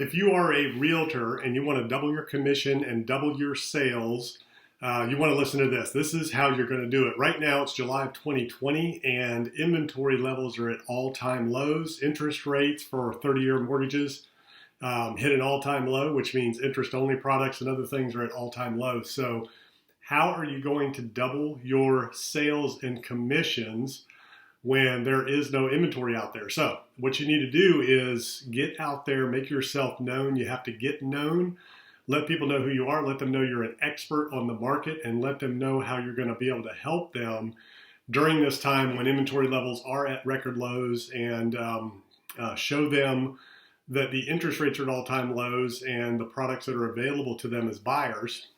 If you are a realtor and you want to double your commission and double your sales, you want to listen to this. This is how you're going to do it. Right now, it's July of 2020, and inventory levels are at all-time lows. Interest rates for 30-year mortgages hit an all-time low, which means interest-only products and other things are at all-time lows. So how are you going to double your sales and commissions when there is no inventory out there? So what you need to do is get out there, make yourself known. You have to get known. Let people know who you are. Let them know you're an expert on the market, and let them know how you're going to be able to help them during this time when inventory levels are at record lows, and show them that the interest rates are at all-time lows and the products that are available to them as buyers.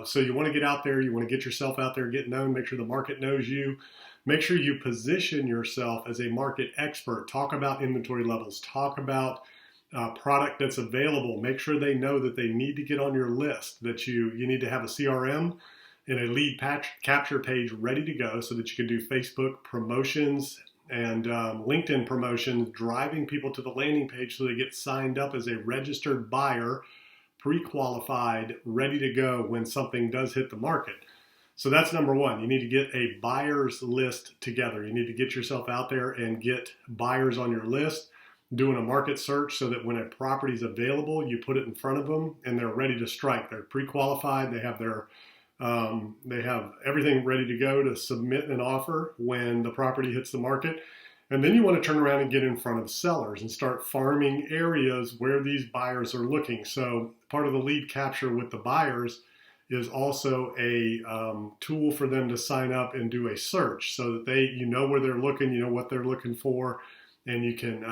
So you want to get out there. You want to get yourself out there, get known, make sure the market knows you. Make sure you position yourself as a market expert. Talk about inventory levels. Talk about product that's available. Make sure they know that they need to get on your list, that you need to have a CRM and a lead capture page ready to go so that you can do Facebook promotions and LinkedIn promotions, driving people to the landing page so they get signed up as a registered buyer, pre-qualified, ready to go when something does hit the market. So that's number one. You need to get a buyer's list together. You need to get yourself out there and get buyers on your list, doing a market search so that when a property is available, you put it in front of them and they're ready to strike. They're pre-qualified. They have everything ready to go to submit an offer when the property hits the market. And then you want to turn around and get in front of sellers and start farming areas where these buyers are looking. So part of the lead capture with the buyers is also a tool for them to sign up and do a search so that you know where they're looking, you know what they're looking for, and you can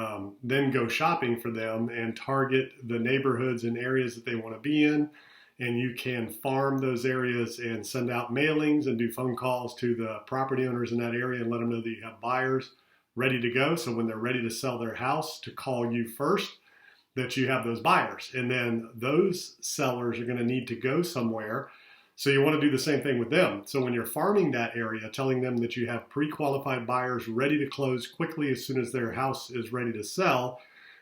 then go shopping for them and target the neighborhoods and areas that they want to be in. And you can farm those areas and send out mailings and do phone calls to the property owners in that area and let them know that you have buyers ready to go. So when they're ready to sell their house, to call you first, that you have those buyers. And then those sellers are going to need to go somewhere. So you want to do the same thing with them. So when you're farming that area, telling them that you have pre-qualified buyers ready to close quickly as soon as their house is ready to sell,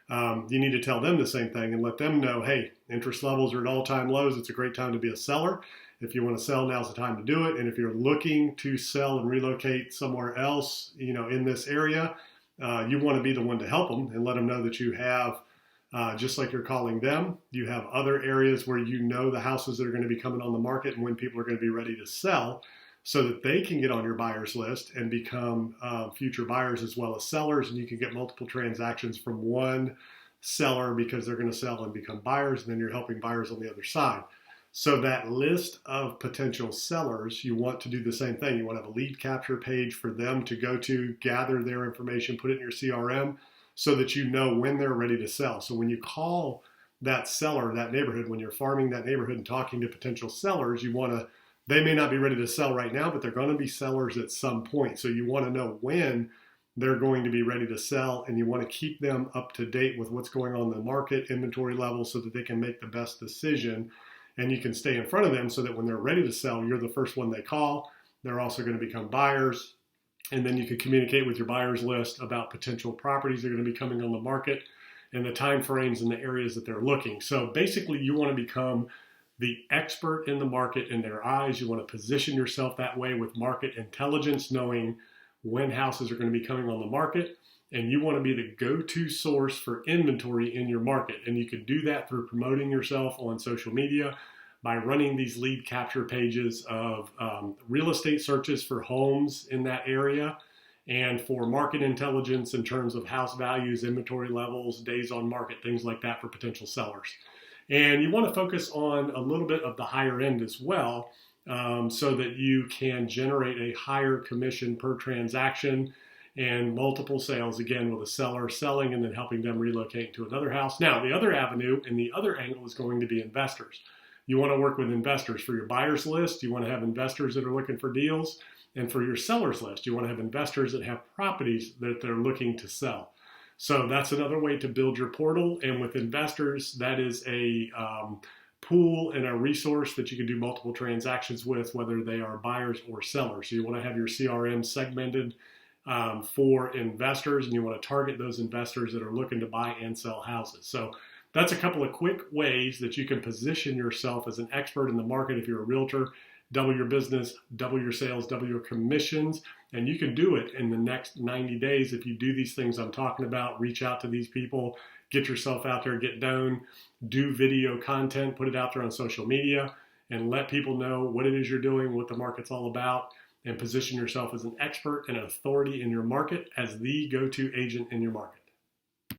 you need to tell them the same thing and let them know, hey, interest levels are at all-time lows. It's a great time to be a seller. If you want to sell, now's the time to do it. And if you're looking to sell and relocate somewhere else, in this area, you want to be the one to help them and let them know that you have, just like you're calling them, you have other areas where you know the houses that are going to be coming on the market and when people are going to be ready to sell, so that they can get on your buyer's list and become future buyers as well as sellers. And you can get multiple transactions from one seller because they're going to sell and become buyers, and then you're helping buyers on the other side. So that list of potential sellers, you want to do the same thing. You want to have a lead capture page for them to go to, gather their information, put it in your CRM so that you know when they're ready to sell. So when you call that seller, that neighborhood, when you're farming that neighborhood and talking to potential sellers, they may not be ready to sell right now, but they're going to be sellers at some point. So you want to know when they're going to be ready to sell, and you want to keep them up to date with what's going on in the market, inventory levels, so that they can make the best decision. And you can stay in front of them so that when they're ready to sell, you're the first one they call. They're also going to become buyers. And then you can communicate with your buyers list about potential properties that are going to be coming on the market and the time frames and the areas that they're looking. So basically, you want to become the expert in the market in their eyes. You want to position yourself that way with market intelligence, knowing when houses are going to be coming on the market. And you want to be the go-to source for inventory in your market. And you can do that through promoting yourself on social media, by running these lead capture pages of real estate searches for homes in that area, and for market intelligence in terms of house values, inventory levels, days on market, things like that for potential sellers. And you want to focus on a little bit of the higher end as well, so that you can generate a higher commission per transaction and multiple sales, again, with a seller selling and then helping them relocate to another house. Now, the other avenue and the other angle is going to be investors. You want to work with investors for your buyer's list. You want to have investors that are looking for deals. And for your seller's list, you want to have investors that have properties that they're looking to sell. So that's another way to build your portal. And with investors, that is a pool and a resource that you can do multiple transactions with, whether they are buyers or sellers. So you want to have your CRM segmented for investors, and you want to target those investors that are looking to buy and sell houses. So that's a couple of quick ways that you can position yourself as an expert in the market if you're a realtor. Double your business, double your sales, double your commissions, and you can do it in the next 90 days if you do these things I'm talking about. Reach out to these people, get yourself out there, get known, do video content, put it out there on social media, and let people know what it is you're doing, what the market's all about, and position yourself as an expert and an authority in your market as the go-to agent in your market.